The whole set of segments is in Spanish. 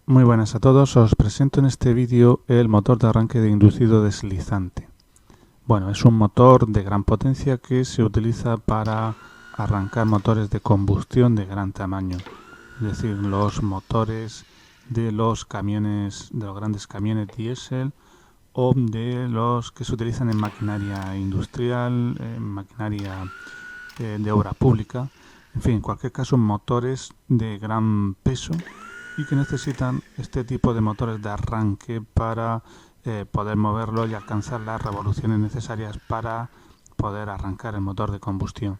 Muy buenas a todos, os presento en este vídeo el motor de arranque de inducido deslizante. Bueno, es un motor de gran potencia que se utiliza para arrancar motores de combustión de gran tamaño, es decir, los motores de los camiones, de los grandes camiones diésel o de los que se utilizan en maquinaria industrial, en maquinaria de obra pública, en fin, en cualquier caso motores de gran peso y que necesitan este tipo de motores de arranque para poder moverlo y alcanzar las revoluciones necesarias para poder arrancar el motor de combustión.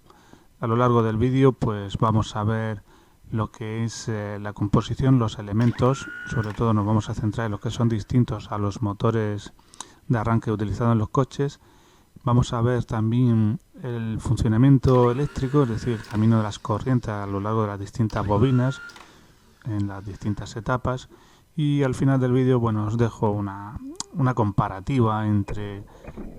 A lo largo del vídeo pues vamos a ver lo que es la composición, los elementos, sobre todo nos vamos a centrar en los que son distintos a los motores de arranque utilizados en los coches. Vamos a ver también el funcionamiento eléctrico, es decir, el camino de las corrientes a lo largo de las distintas bobinas, en las distintas etapas, y al final del vídeo bueno, os dejo una comparativa entre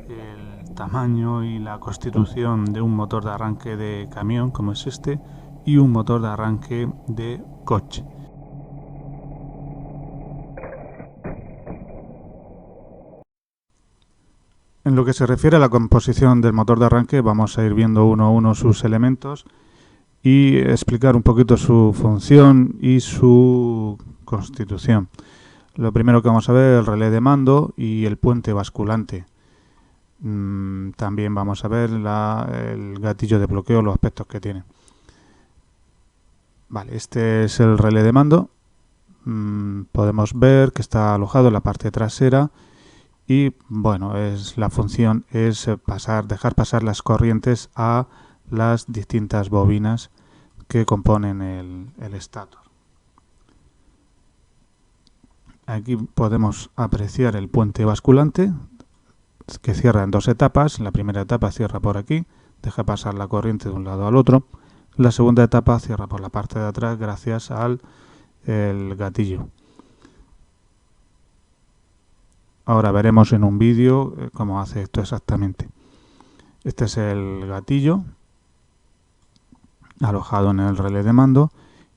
el tamaño y la constitución de un motor de arranque de camión como es este y un motor de arranque de coche. En lo que se refiere a la composición del motor de arranque vamos a ir viendo uno a uno sus elementos y explicar un poquito su función y su constitución. Lo primero que vamos a ver es el relé de mando y el puente basculante. También vamos a ver el gatillo de bloqueo, los aspectos que tiene. Vale, este es el relé de mando. Podemos ver que está alojado en la parte trasera y bueno, la función es dejar pasar las corrientes a las distintas bobinas que componen el estator. Aquí podemos apreciar el puente basculante que cierra en dos etapas. La primera etapa cierra por aquí, deja pasar la corriente de un lado al otro. La segunda etapa cierra por la parte de atrás gracias al gatillo. Ahora veremos en un vídeo cómo hace esto exactamente. Este es el gatillo alojado en el relé de mando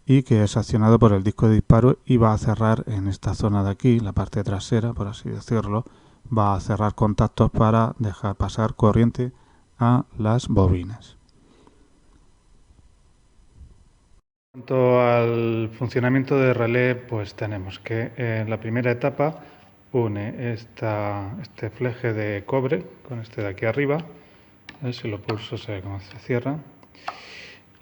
y que es accionado por el disco de disparo y va a cerrar en esta zona de aquí, la parte trasera, por así decirlo, va a cerrar contactos para dejar pasar corriente a las bobinas. En cuanto al funcionamiento de relé, pues tenemos que en la primera etapa une este fleje de cobre con este de aquí arriba. Si lo pulso se ve cómo se cierra.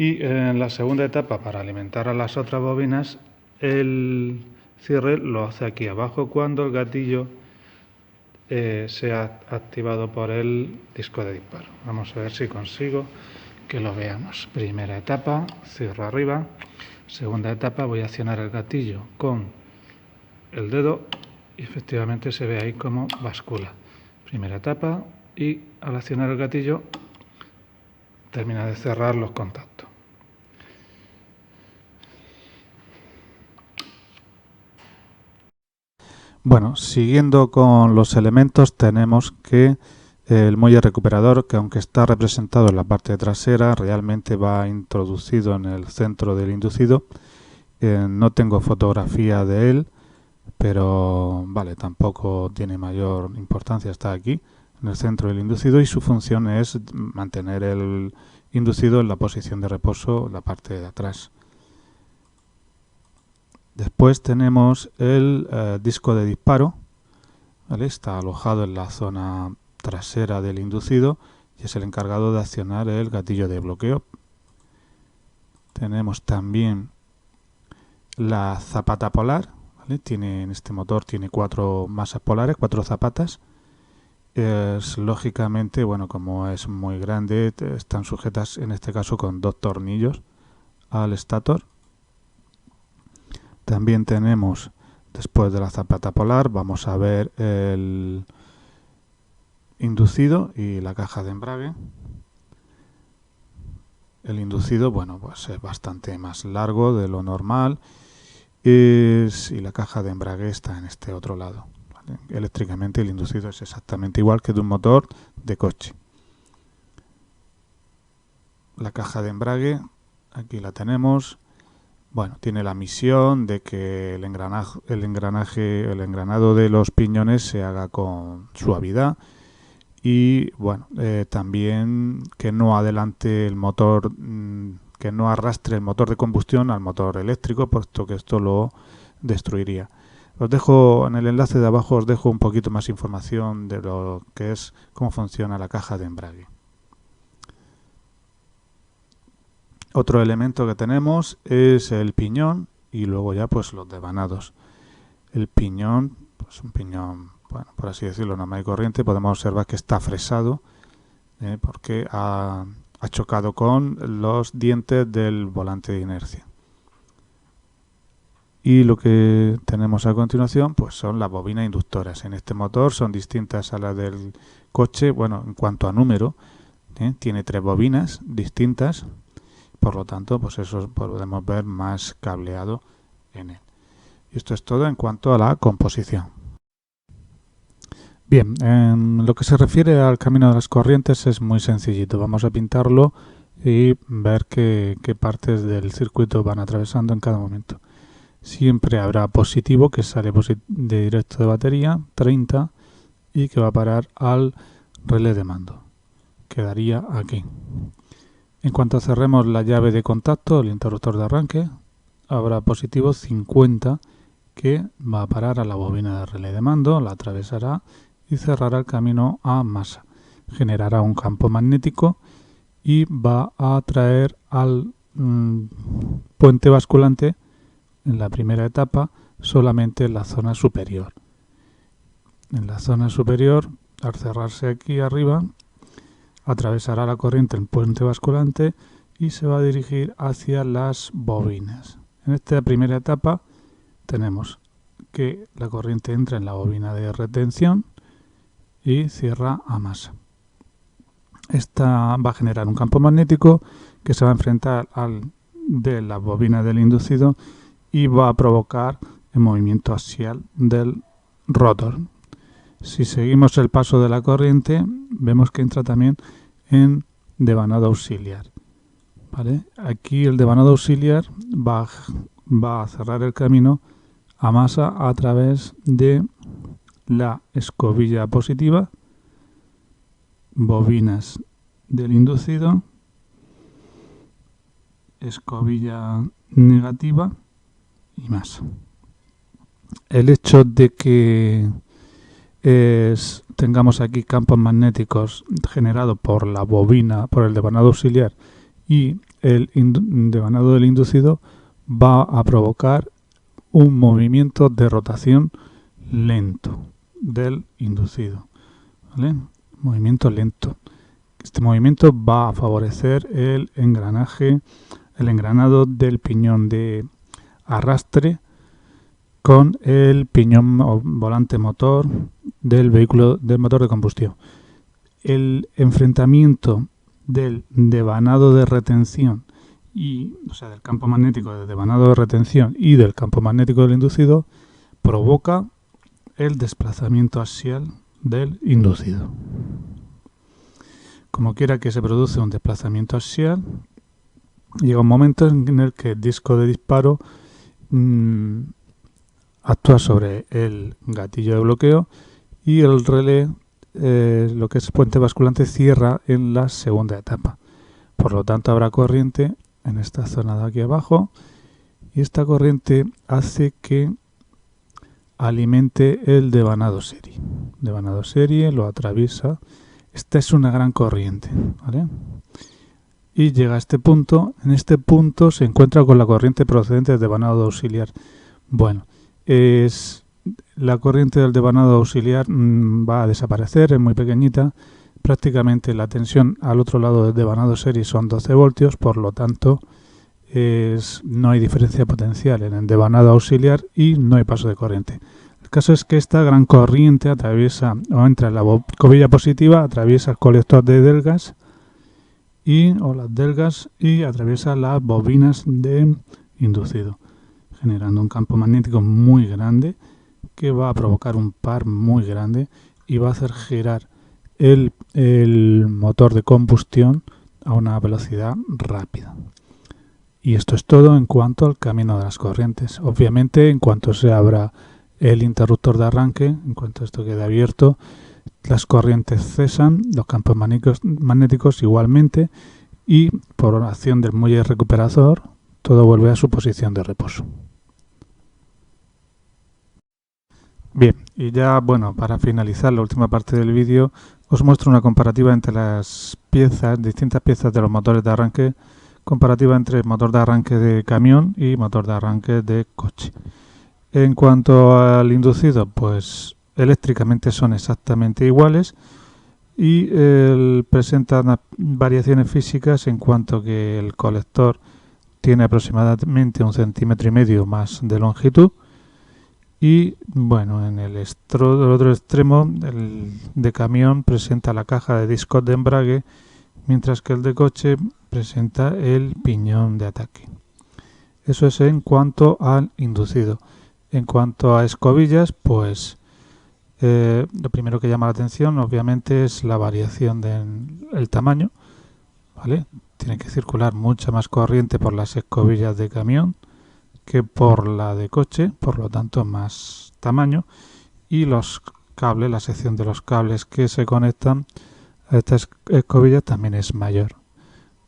Y en la segunda etapa, para alimentar a las otras bobinas, el cierre lo hace aquí abajo cuando el gatillo sea activado por el disco de disparo. Vamos a ver si consigo que lo veamos. Primera etapa, cierro arriba. Segunda etapa, voy a accionar el gatillo con el dedo y efectivamente se ve ahí como bascula. Primera etapa y al accionar el gatillo termina de cerrar los contactos. Bueno, siguiendo con los elementos tenemos que el muelle recuperador, que aunque está representado en la parte trasera, realmente va introducido en el centro del inducido. No tengo fotografía de él, pero vale, tampoco tiene mayor importancia, está aquí en el centro del inducido y su función es mantener el inducido en la posición de reposo en la parte de atrás. Después tenemos el disco de disparo, ¿vale? Está alojado en la zona trasera del inducido y es el encargado de accionar el gatillo de bloqueo. Tenemos también la zapata polar, ¿vale? En este motor tiene 4 masas polares, 4 zapatas. Lógicamente, bueno, como es muy grande, están sujetas en este caso con 2 tornillos al estator. También tenemos, después de la zapata polar, vamos a ver el inducido y la caja de embrague. El inducido, bueno, pues es bastante más largo de lo normal y la caja de embrague está en este otro lado. ¿Vale? Eléctricamente el inducido es exactamente igual que de un motor de coche. La caja de embrague, aquí la tenemos. Bueno, tiene la misión de que el engranado de los piñones se haga con suavidad y bueno, también que no adelante el motor, que no arrastre el motor de combustión al motor eléctrico, puesto que esto lo destruiría. Os dejo en el enlace de abajo, os dejo un poquito más información de lo que es, cómo funciona la caja de embrague. Otro elemento que tenemos es el piñón y luego ya pues los devanados. El piñón, pues un piñón, bueno, por así decirlo, normal y corriente. Podemos observar que está fresado porque ha chocado con los dientes del volante de inercia. Y lo que tenemos a continuación pues son las bobinas inductoras. En este motor son distintas a las del coche, bueno, en cuanto a número, tiene 3 bobinas distintas, por lo tanto pues eso podemos ver más cableado en él. Y esto es todo en cuanto a la composición. Bien, en lo que se refiere al camino de las corrientes es muy sencillito. Vamos a pintarlo y ver qué partes del circuito van atravesando en cada momento. Siempre habrá positivo que sale de directo de batería, 30, y que va a parar al relé de mando. Quedaría aquí. En cuanto cerremos la llave de contacto, el interruptor de arranque, habrá positivo 50 que va a parar a la bobina de relé de mando, la atravesará y cerrará el camino a masa. Generará un campo magnético y va a atraer al puente basculante en la primera etapa solamente en la zona superior. En la zona superior, al cerrarse aquí arriba, atravesará la corriente el puente basculante y se va a dirigir hacia las bobinas. En esta primera etapa tenemos que la corriente entra en la bobina de retención y cierra a masa. Esta va a generar un campo magnético que se va a enfrentar al de la bobina del inducido y va a provocar el movimiento axial del rotor. Si seguimos el paso de la corriente, vemos que entra también en devanado auxiliar. ¿Vale? Aquí el devanado auxiliar va a cerrar el camino a masa a través de la escobilla positiva, bobinas del inducido, escobilla negativa y más. El hecho de que tengamos aquí campos magnéticos generados por la bobina, por el devanado auxiliar y el devanado del inducido va a provocar un movimiento de rotación lento del inducido, ¿vale? Movimiento lento. Este movimiento va a favorecer el engranado del piñón de arrastre con el piñón o volante motor del vehículo del motor de combustión. El enfrentamiento del devanado de retención del campo magnético del devanado de retención y del campo magnético del inducido provoca el desplazamiento axial del inducido. Como quiera que se produce un desplazamiento axial, llega un momento en el que el disco de disparo actúa sobre el gatillo de bloqueo y el relé, lo que es puente basculante, cierra en la segunda etapa. Por lo tanto, habrá corriente en esta zona de aquí abajo y esta corriente hace que alimente el devanado serie. El devanado serie lo atraviesa. Esta es una gran corriente, ¿vale? Y llega a este punto. En este punto se encuentra con la corriente procedente del devanado auxiliar. Bueno, la corriente del devanado auxiliar va a desaparecer, es muy pequeñita. Prácticamente la tensión al otro lado del devanado serie son 12 voltios, por lo tanto no hay diferencia potencial en el devanado auxiliar y no hay paso de corriente. El caso es que esta gran corriente atraviesa o entra en la bobilla positiva, atraviesa el colector de delgas o las delgas y atraviesa las bobinas de inducido, generando un campo magnético muy grande que va a provocar un par muy grande y va a hacer girar el motor de combustión a una velocidad rápida. Y esto es todo en cuanto al camino de las corrientes. Obviamente, en cuanto se abra el interruptor de arranque, en cuanto esto quede abierto, las corrientes cesan, los campos magnéticos igualmente, y por acción del muelle recuperador todo vuelve a su posición de reposo. Bien, y ya bueno, para finalizar la última parte del vídeo, os muestro una comparativa entre las distintas piezas de los motores de arranque, comparativa entre motor de arranque de camión y motor de arranque de coche. En cuanto al inducido, pues eléctricamente son exactamente iguales y presentan variaciones físicas en cuanto que el colector tiene aproximadamente 1,5 centímetros más de longitud. Y bueno, en el otro extremo, el de camión presenta la caja de discos de embrague, mientras que el de coche presenta el piñón de ataque. Eso es en cuanto al inducido. En cuanto a escobillas, pues lo primero que llama la atención obviamente es la variación del tamaño, ¿vale? Tiene que circular mucha más corriente por las escobillas de camión que por la de coche, por lo tanto más tamaño, y los cables, la sección de los cables que se conectan a estas escobillas también es mayor.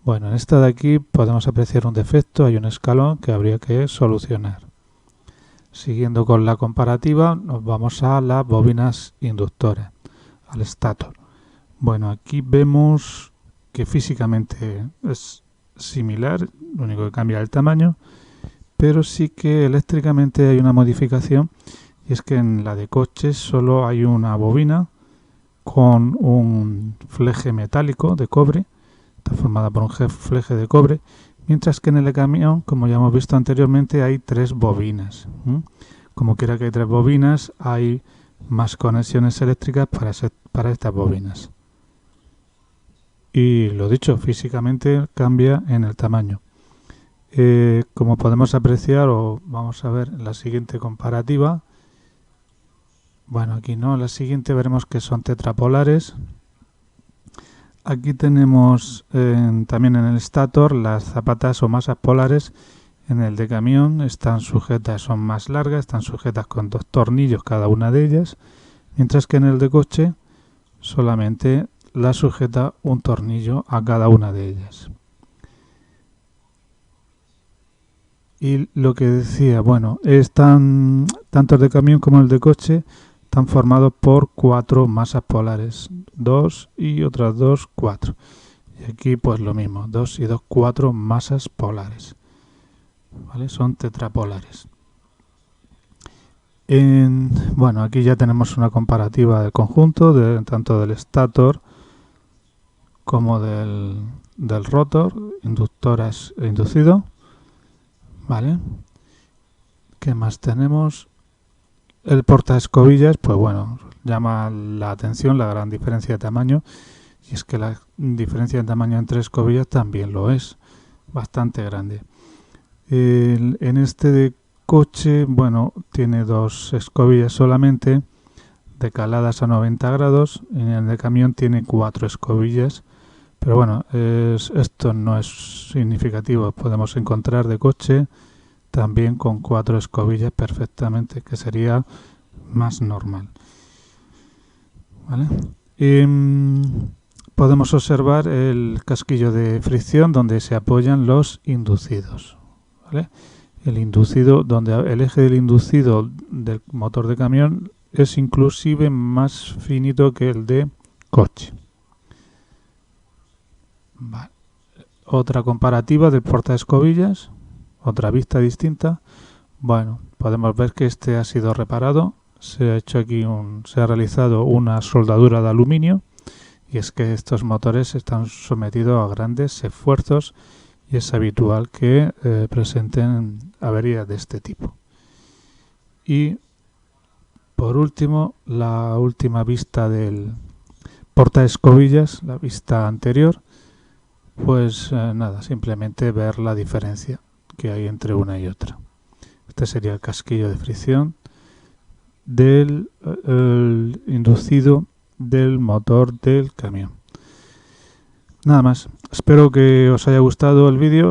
Bueno, en esta de aquí podemos apreciar un defecto, hay un escalón que habría que solucionar. Siguiendo con la comparativa, nos vamos a las bobinas inductoras, al stator. Bueno, aquí vemos que físicamente es similar, lo único que cambia es el tamaño, pero sí que eléctricamente hay una modificación, y es que en la de coches solo hay una bobina con un fleje metálico de cobre, está formada por un fleje de cobre, mientras que en el de camión, como ya hemos visto anteriormente, hay 3 bobinas. Como quiera que hay 3 bobinas, hay más conexiones eléctricas para estas bobinas. Y lo dicho, físicamente cambia en el tamaño. Como podemos apreciar, o vamos a ver en la siguiente comparativa, bueno, aquí no, en la siguiente veremos que son tetrapolares. Aquí tenemos también en el stator las zapatas o masas polares. En el de camión están sujetas, son más largas, están sujetas con 2 tornillos cada una de ellas, mientras que en el de coche solamente la sujeta un tornillo a cada una de ellas. Y lo que decía, bueno, tanto el de camión como el de coche están formados por 4 masas polares, 2 y otras 2, 4. Y aquí pues lo mismo, 2 y 2, 4 masas polares. ¿Vale? Son tetrapolares. Bueno, aquí ya tenemos una comparativa del conjunto, tanto del stator como del rotor, inductoras e inducido. ¿Vale? ¿Qué más tenemos? El portaescobillas, pues bueno, llama la atención la gran diferencia de tamaño, y es que la diferencia de tamaño entre escobillas también lo es, bastante grande. En este de coche, bueno, tiene 2 escobillas solamente, decaladas a 90 grados, en el de camión tiene 4 escobillas, pero bueno, esto no es significativo, podemos encontrar de coche también con 4 escobillas perfectamente, que sería más normal. ¿Vale? Podemos observar el casquillo de fricción donde se apoyan los inducidos. ¿Vale? El inducido, donde el eje del inducido del motor de camión es inclusive más finito que el de coche. Vale. Otra comparativa del portaescobillas, otra vista distinta. Bueno, podemos ver que este ha sido reparado, se ha realizado una soldadura de aluminio, y es que estos motores están sometidos a grandes esfuerzos y es habitual que presenten averías de este tipo. Y por último, la última vista del portaescobillas, la vista anterior, pues nada, simplemente ver la diferencia que hay entre una y otra. Este sería el casquillo de fricción del inducido del motor del camión. Nada más, espero que os haya gustado el vídeo.